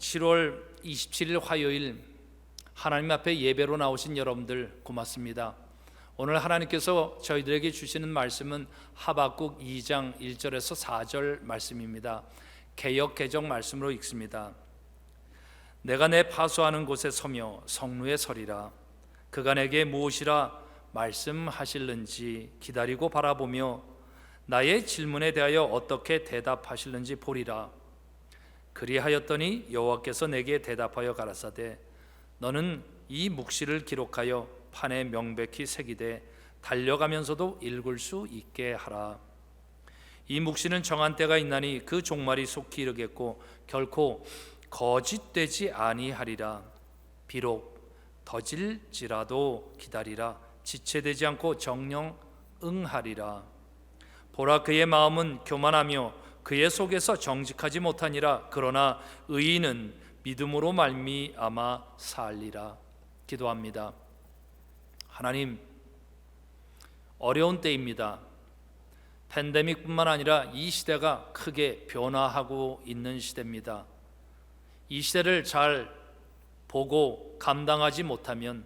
7월 27일 화요일 하나님 앞에 예배로 나오신 여러분들 고맙습니다. 오늘 하나님께서 저희들에게 주시는 말씀은 하박국 2장 1절에서 4절 말씀입니다. 개역 개정 말씀으로 읽습니다. 내가 내 파수하는 곳에 서며 성루에 서리라. 그가 내게 무엇이라 말씀하실는지 기다리고 바라보며 나의 질문에 대하여 어떻게 대답하실는지 보리라. 그리하였더니 여호와께서 내게 대답하여 가라사대 너는 이 묵시를 기록하여 판에 명백히 새기되 달려가면서도 읽을 수 있게 하라. 이 묵시는 정한 때가 있나니 그 종말이 속히 이르겠고 결코 거짓되지 아니하리라. 비록 더질지라도 기다리라. 지체되지 않고 정령 응하리라. 보라, 그의 마음은 교만하며 그의 속에서 정직하지 못하니라. 그러나 의인은 믿음으로 말미암아 살리라. 기도합니다. 하나님, 어려운 때입니다. 팬데믹뿐만 아니라 이 시대가 크게 변화하고 있는 시대입니다. 이 시대를 잘 보고 감당하지 못하면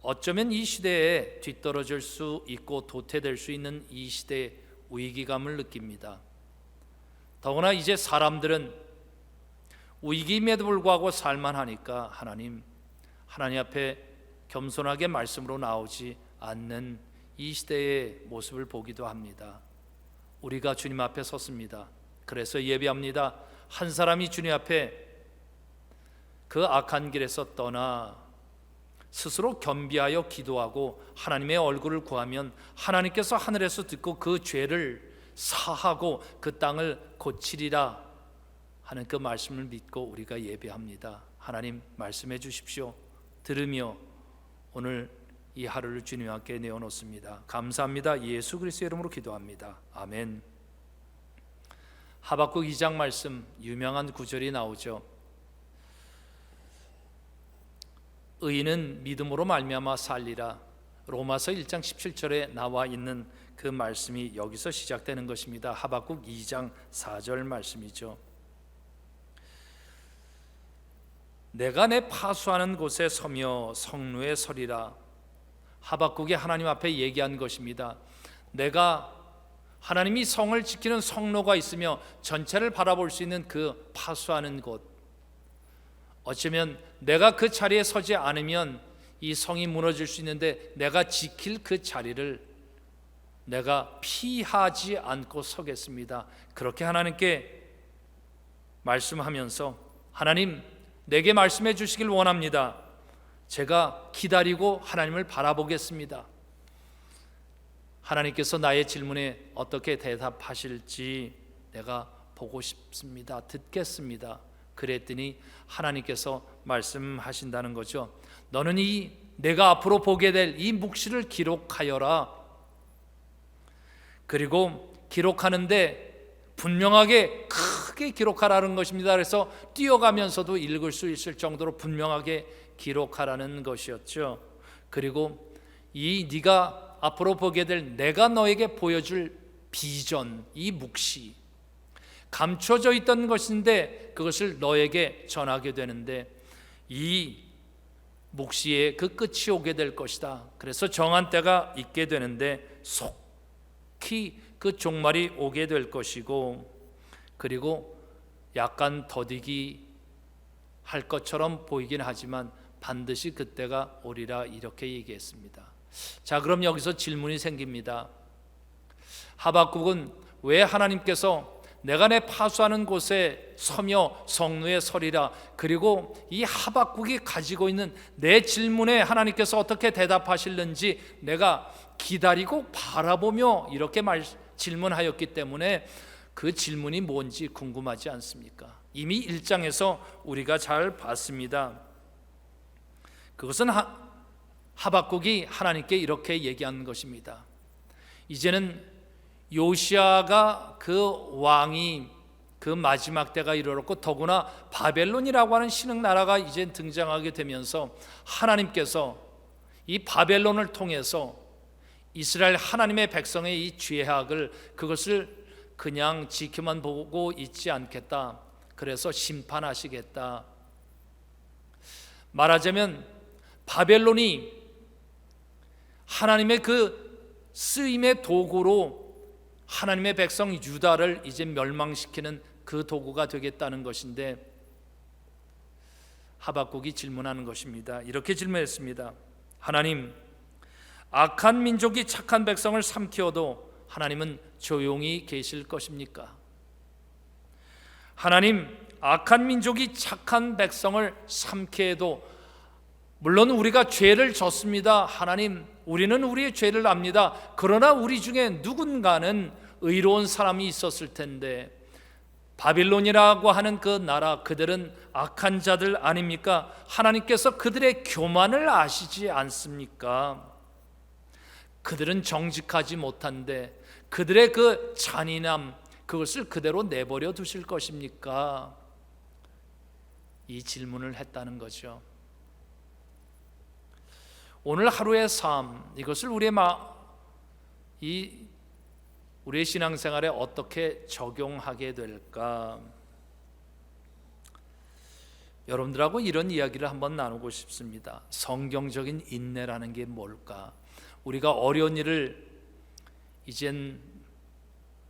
어쩌면 이 시대에 뒤떨어질 수 있고 도태될 수 있는 이 시대의 위기감을 느낍니다. 더구나 이제 사람들은 위기임에도 불구하고 살만하니까 하나님 앞에 겸손하게 말씀으로 나오지 않는 이 시대의 모습을 보기도 합니다. 우리가 주님 앞에 섰습니다. 그래서 예배합니다. 한 사람이 주님 앞에 그 악한 길에서 떠나 스스로 겸비하여 기도하고 하나님의 얼굴을 구하면 하나님께서 하늘에서 듣고 그 죄를 사하고 그 땅을 고치리라 하는 그 말씀을 믿고 우리가 예배합니다. 하나님 말씀해 주십시오. 들으며 오늘 이 하루를 주님 함께 내어놓습니다. 감사합니다. 예수 그리스도의 이름으로 기도합니다. 아멘. 하박국 2장 말씀 유명한 구절이 나오죠. 의인은 믿음으로 말미암아 살리라. 로마서 1장 17절에 나와 있는 그 말씀이 여기서 시작되는 것입니다. 하박국 2장 4절 말씀이죠. 내가 내 파수하는 곳에 서며 성루에 서리라. 하박국이 하나님 앞에 얘기한 것입니다. 내가 하나님이 성을 지키는 성로가 있으며 전체를 바라볼 수 있는 그 파수하는 곳, 어쩌면 내가 그 자리에 서지 않으면 이 성이 무너질 수 있는데 내가 지킬 그 자리를 내가 피하지 않고 서겠습니다. 그렇게 하나님께 말씀하면서 하나님 내게 말씀해 주시길 원합니다. 제가 기다리고 하나님을 바라보겠습니다. 하나님께서 나의 질문에 어떻게 대답하실지 내가 보고 싶습니다. 듣겠습니다. 그랬더니 하나님께서 말씀하신다는 거죠. 너는 내가 앞으로 보게 될 이 묵시를 기록하여라. 그리고 기록하는데 분명하게 크게 기록하라는 것입니다. 그래서 뛰어가면서도 읽을 수 있을 정도로 분명하게 기록하라는 것이었죠. 그리고 네가 앞으로 보게 될 내가 너에게 보여줄 비전, 이 묵시 감춰져 있던 것인데 그것을 너에게 전하게 되는데 이 묵시의 그 끝이 오게 될 것이다. 그래서 정한 때가 있게 되는데 속히 그 종말이 오게 될 것이고, 그리고 약간 더디기 할 것처럼 보이긴 하지만 반드시 그때가 오리라 이렇게 얘기했습니다. 자, 그럼 여기서 질문이 생깁니다. 하박국은 왜 하나님께서 내가 내 파수하는 곳에 서며 성루에 서리라, 그리고 이 하박국이 가지고 있는 내 질문에 하나님께서 어떻게 대답하실는지 내가 기다리고 바라보며 이렇게 질문하였기 때문에 그 질문이 뭔지 궁금하지 않습니까? 이미 1장에서 우리가 잘 봤습니다. 그것은 하박국이 하나님께 이렇게 얘기한 것입니다. 이제는 요시아가 그 왕이 그 마지막 때가 이르렀고 더구나 바벨론이라고 하는 신흥 나라가 이제 등장하게 되면서 하나님께서 이 바벨론을 통해서 이스라엘 하나님의 백성의 이 죄악을 그것을 그냥 지켜만 보고 있지 않겠다. 그래서 심판하시겠다. 말하자면 바벨론이 하나님의 그 쓰임의 도구로 하나님의 백성 유다를 이제 멸망시키는 그 도구가 되겠다는 것인데, 하박국이 질문하는 것입니다. 이렇게 질문했습니다. 하나님, 악한 민족이 착한 백성을 삼키어도 하나님은 조용히 계실 것입니까? 하나님, 악한 민족이 착한 백성을 삼키어도, 물론 우리가 죄를 졌습니다. 하나님, 우리는 우리의 죄를 압니다. 그러나 우리 중에 누군가는 의로운 사람이 있었을 텐데, 바빌론이라고 하는 그 나라, 그들은 악한 자들 아닙니까? 하나님께서 그들의 교만을 아시지 않습니까? 그들은 정직하지 못한데 그들의 그 잔인함, 그것을 그대로 내버려 두실 것입니까? 이 질문을 했다는 거죠. 오늘 하루의 삶, 이것을 우리의 신앙생활에 어떻게 적용하게 될까? 여러분들하고 이런 이야기를 한번 나누고 싶습니다. 성경적인 인내라는 게 뭘까? 우리가 어려운 일을 이젠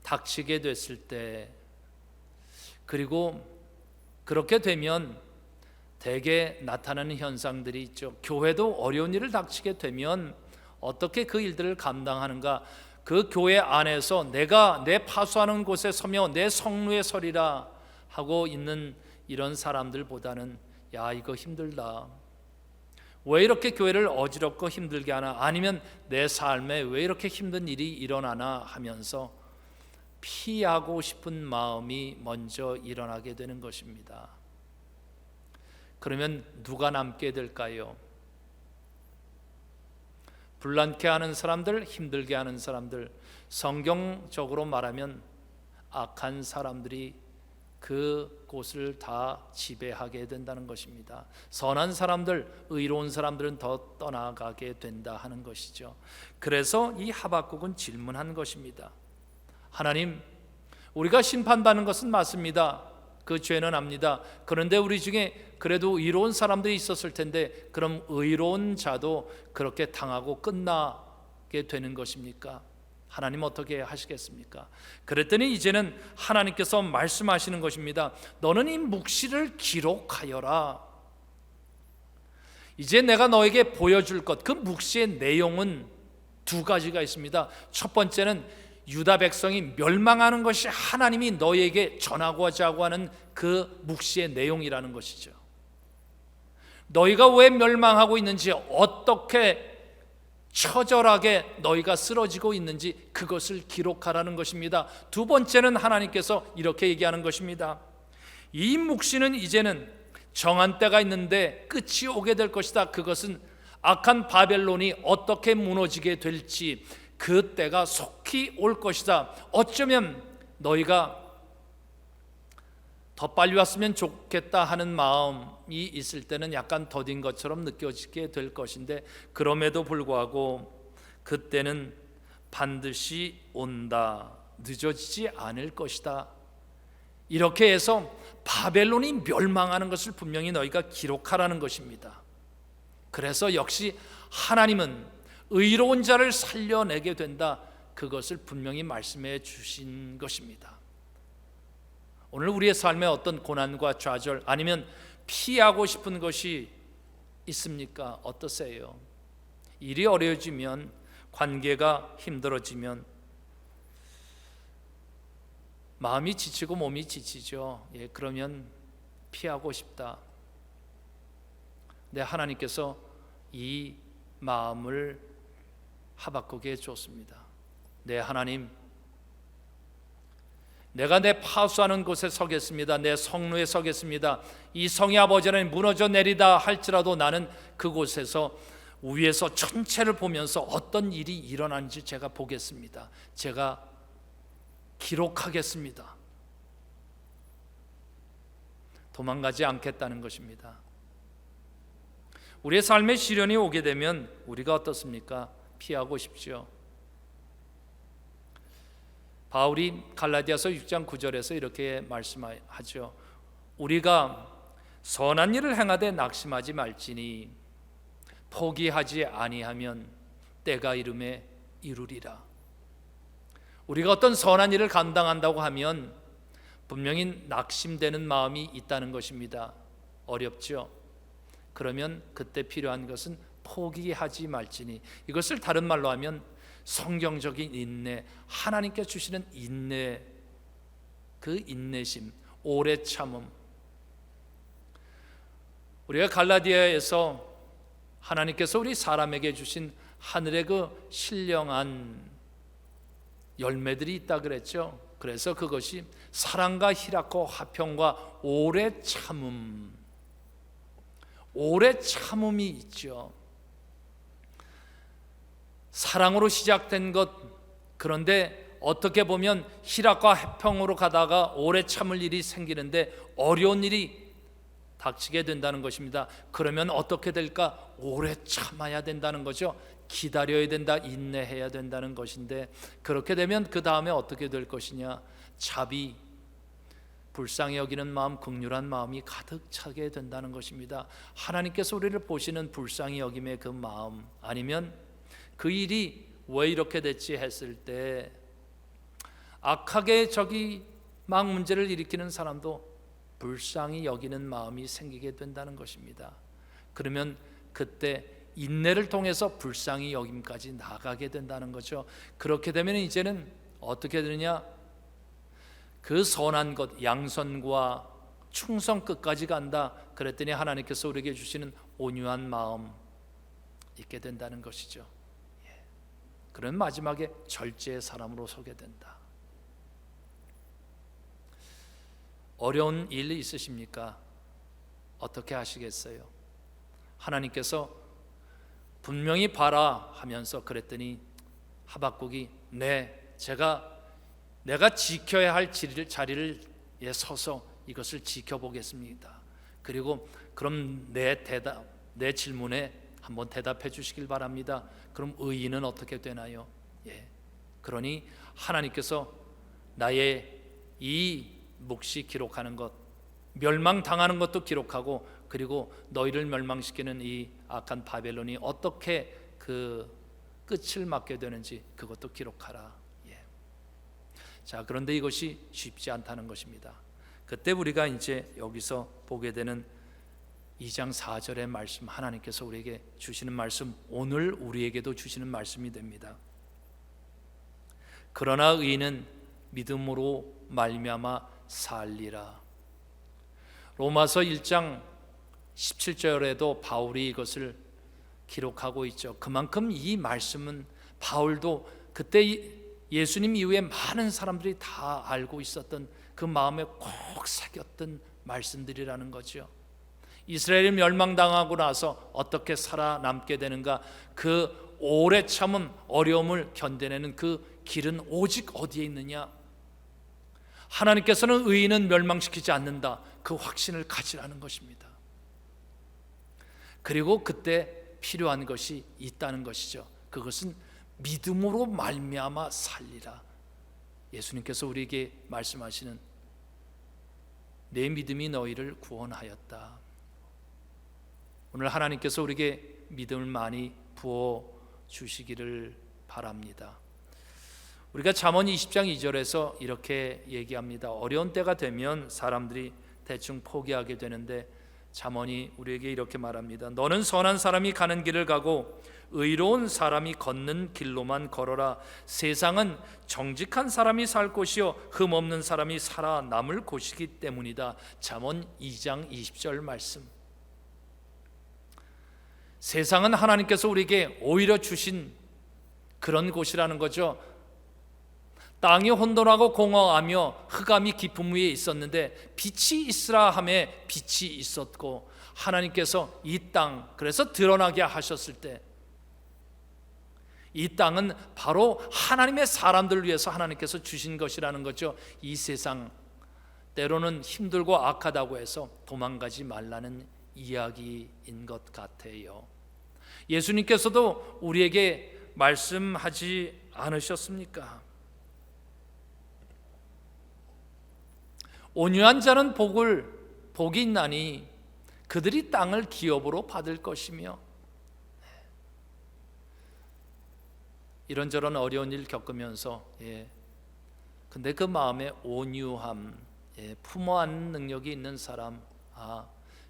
닥치게 됐을 때, 그리고 그렇게 되면 대개 나타나는 현상들이 있죠. 교회도 어려운 일을 닥치게 되면 어떻게 그 일들을 감당하는가? 그 교회 안에서 내가 내 파수하는 곳에 서며 내 성루에 서리라 하고 있는 이런 사람들보다는, 야, 이거 힘들다, 왜 이렇게 교회를 어지럽고 힘들게 하나, 아니면 내 삶에 왜 이렇게 힘든 일이 일어나나 하면서 피하고 싶은 마음이 먼저 일어나게 되는 것입니다. 그러면 누가 남게 될까요? 불난케 하는 사람들, 힘들게 하는 사람들, 성경적으로 말하면 악한 사람들이 그 곳을 다 지배하게 된다는 것입니다. 선한 사람들, 의로운 사람들은 더 떠나가게 된다 하는 것이죠. 그래서 이 하박국은 질문한 것입니다. 하나님, 우리가 심판받는 것은 맞습니다. 그 죄는 압니다. 그런데 우리 중에 그래도 의로운 사람들이 있었을 텐데, 그럼 의로운 자도 그렇게 당하고 끝나게 되는 것입니까? 하나님 어떻게 하시겠습니까? 그랬더니 이제는 하나님께서 말씀하시는 것입니다. 너는 이 묵시를 기록하여라. 이제 내가 너에게 보여줄 것, 그 묵시의 내용은 두 가지가 있습니다. 첫 번째는 유다 백성이 멸망하는 것이 하나님이 너에게 전하고자 하는 그 묵시의 내용이라는 것이죠. 너희가 왜 멸망하고 있는지, 어떻게 처절하게 너희가 쓰러지고 있는지 그것을 기록하라는 것입니다. 두 번째는 하나님께서 이렇게 얘기하는 것입니다. 이 묵시는 이제는 정한 때가 있는데 끝이 오게 될 것이다. 그것은 악한 바벨론이 어떻게 무너지게 될지 그 때가 속히 올 것이다. 어쩌면 너희가 더 빨리 왔으면 좋겠다 하는 마음이 있을 때는 약간 더딘 것처럼 느껴지게 될 것인데, 그럼에도 불구하고 그때는 반드시 온다, 늦어지지 않을 것이다. 이렇게 해서 바벨론이 멸망하는 것을 분명히 너희가 기록하라는 것입니다. 그래서 역시 하나님은 의로운 자를 살려내게 된다, 그것을 분명히 말씀해 주신 것입니다. 오늘 우리의 삶에 어떤 고난과 좌절, 아니면 피하고 싶은 것이 있습니까? 어떠세요? 일이 어려워지면, 관계가 힘들어지면 마음이 지치고 몸이 지치죠. 그러면 피하고 싶다. 네, 하나님께서 이 마음을 하박국에 줬습니다. 네, 하나님, 내가 내 파수하는 곳에 서겠습니다. 내 성루에 서겠습니다. 이 성의 아버지 하나님, 무너져 내리다 할지라도 나는 그곳에서 위에서 전체를 보면서 어떤 일이 일어나는지 제가 보겠습니다. 제가 기록하겠습니다. 도망가지 않겠다는 것입니다. 우리의 삶에 시련이 오게 되면 우리가 어떻습니까? 피하고 싶죠. 바울이 갈라디아서 6장 9절에서 이렇게 말씀하죠. 우리가 선한 일을 행하되 낙심하지 말지니 포기하지 아니하면 때가 이름에 이루리라. 우리가 어떤 선한 일을 감당한다고 하면 분명히 낙심되는 마음이 있다는 것입니다. 어렵죠? 그러면 그때 필요한 것은 포기하지 말지니, 이것을 다른 말로 하면 성경적인 인내, 하나님께 주시는 인내, 그 인내심, 오래 참음. 우리가 갈라디아에서 하나님께서 우리 사람에게 주신 하늘의 그 신령한 열매들이 있다 그랬죠. 그래서 그것이 사랑과 희락과 화평과 오래 참음, 오래 참음이 있죠. 사랑으로 시작된 것, 그런데 어떻게 보면 희락과 화평으로 가다가 오래 참을 일이 생기는데 어려운 일이 닥치게 된다는 것입니다. 그러면 어떻게 될까? 오래 참아야 된다는 거죠. 기다려야 된다, 인내해야 된다는 것인데, 그렇게 되면 그 다음에 어떻게 될 것이냐? 자비, 불쌍히 여기는 마음, 긍휼한 마음이 가득 차게 된다는 것입니다. 하나님께서 우리를 보시는 불쌍히 여김의 그 마음, 아니면 그 일이 왜 이렇게 됐지 했을 때 악하게 저기 막 문제를 일으키는 사람도 불쌍히 여기는 마음이 생기게 된다는 것입니다. 그러면 그때 인내를 통해서 불쌍히 여김까지 나가게 된다는 거죠. 그렇게 되면 이제는 어떻게 되느냐? 그 선한 것, 양선과 충성 끝까지 간다. 그랬더니 하나님께서 우리에게 주시는 온유한 마음 있게 된다는 것이죠. 그런 마지막에 절제의 사람으로 서게 된다. 어려운 일 있으십니까? 어떻게 하시겠어요? 하나님께서 분명히 봐라 하면서 그랬더니 하박국이 내가 지켜야 할 자리를 서서 이것을 지켜보겠습니다. 그리고 그럼 내 질문에 한번 대답해 주시길 바랍니다. 그럼 의인은 어떻게 되나요? 그러니 하나님께서 나의 이 몫이 기록하는 것, 멸망당하는 것도 기록하고, 그리고 너희를 멸망시키는 이 악한 바벨론이 어떻게 그 끝을 맞게 되는지 그것도 기록하라. 자, 그런데 이것이 쉽지 않다는 것입니다. 그때 우리가 이제 여기서 보게 되는 2장 4절의 말씀, 하나님께서 우리에게 주시는 말씀, 오늘 우리에게도 주시는 말씀이 됩니다. 그러나 의인은 믿음으로 말미암아 살리라. 로마서 1장 17절에도 바울이 이것을 기록하고 있죠. 그만큼 이 말씀은 바울도 그때 예수님 이후에 많은 사람들이 다 알고 있었던, 그 마음에 꼭 새겼던 말씀들이라는 거죠. 이스라엘이 멸망당하고 나서 어떻게 살아남게 되는가, 그 오래 참은 어려움을 견뎌내는 그 길은 오직 어디에 있느냐? 하나님께서는 의인은 멸망시키지 않는다, 그 확신을 가지라는 것입니다. 그리고 그때 필요한 것이 있다는 것이죠. 그것은 믿음으로 말미암아 살리라. 예수님께서 우리에게 말씀하시는 내 믿음이 너희를 구원하였다. 오늘 하나님께서 우리에게 믿음을 많이 부어 주시기를 바랍니다. 우리가 잠언 20장 2절에서 이렇게 얘기합니다. 어려운 때가 되면 사람들이 대충 포기하게 되는데 잠언이 우리에게 이렇게 말합니다. 너는 선한 사람이 가는 길을 가고 의로운 사람이 걷는 길로만 걸어라. 세상은 정직한 사람이 살 곳이요 흠없는 사람이 살아남을 곳이기 때문이다. 잠언 2장 20절 말씀. 세상은 하나님께서 우리에게 오히려 주신 그런 곳이라는 거죠. 땅이 혼돈하고 공허하며 흑암이 깊음 위에 있었는데 빛이 있으라 하매 빛이 있었고, 하나님께서 이 땅, 그래서 드러나게 하셨을 때 이 땅은 바로 하나님의 사람들을 위해서 하나님께서 주신 것이라는 거죠. 이 세상 때로는 힘들고 악하다고 해서 도망가지 말라는 이야기인 것 같아요. 예수님께서도 우리에게 말씀하지 않으셨습니까? 온유한 자는 복을 복이 있나니 그들이 땅을 기업으로 받을 것이며. 이런저런 어려운 일 겪으면서 근데 그 마음에 온유함, 품어 안는 능력이 있는 사람,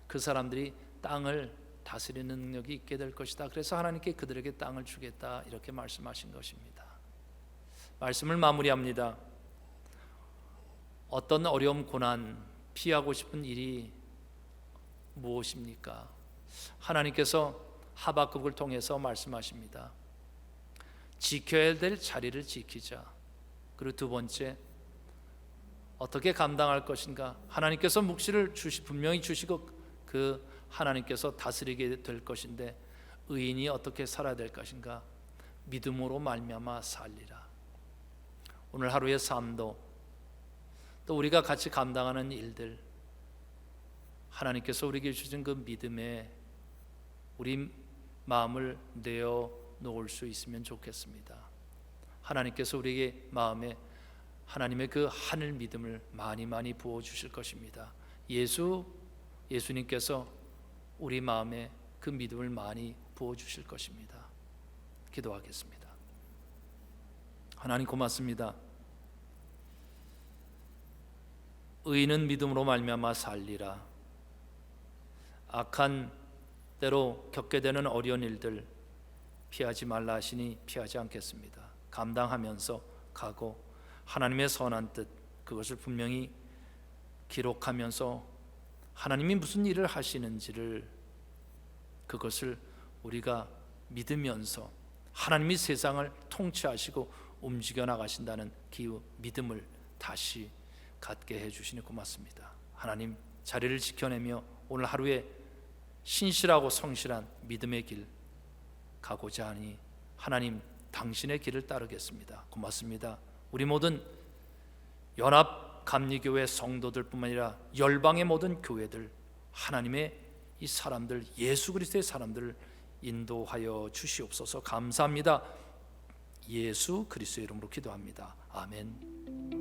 그 사람들이 땅을 다스리는 능력이 있게 될 것이다. 그래서 하나님께 그들에게 땅을 주겠다, 이렇게 말씀하신 것입니다. 말씀을 마무리합니다. 어떤 어려움, 고난, 피하고 싶은 일이 무엇입니까? 하나님께서 하박국을 통해서 말씀하십니다. 지켜야 될 자리를 지키자. 그리고 두 번째, 어떻게 감당할 것인가? 하나님께서 묵시를 분명히 주시고 그 하나님께서 다스리게 될 것인데 의인이 어떻게 살아야 될 것인가? 믿음으로 말미암아 살리라. 오늘 하루의 삶도 또 우리가 같이 감당하는 일들, 하나님께서 우리에게 주신 그 믿음에 우리 마음을 내어 놓을 수 있으면 좋겠습니다. 하나님께서 우리에게 마음에 하나님의 그 하늘 믿음을 많이 부어 주실 것입니다. 예수님께서 우리 마음에 그 믿음을 많이 부어 주실 것입니다. 기도하겠습니다. 하나님 고맙습니다. 의인은 믿음으로 말미암아 살리라. 악한 때로 겪게 되는 어려운 일들 피하지 말라 하시니 피하지 않겠습니다. 감당하면서 가고 하나님의 선한 뜻, 그것을 분명히 기록하면서 하나님이 무슨 일을 하시는지를, 그것을 우리가 믿으면서 하나님이 세상을 통치하시고 움직여 나가신다는 그 믿음을 다시 갖게 해주시니 고맙습니다. 하나님, 자리를 지켜내며 오늘 하루에 신실하고 성실한 믿음의 길 가고자 하니 하나님, 당신의 길을 따르겠습니다. 고맙습니다. 우리 모든 연합감리교회 성도들뿐만 아니라 열방의 모든 교회들, 하나님의 이 사람들, 예수 그리스도의 사람들을 인도하여 주시옵소서. 감사합니다. 예수 그리스도의 이름으로 기도합니다. 아멘.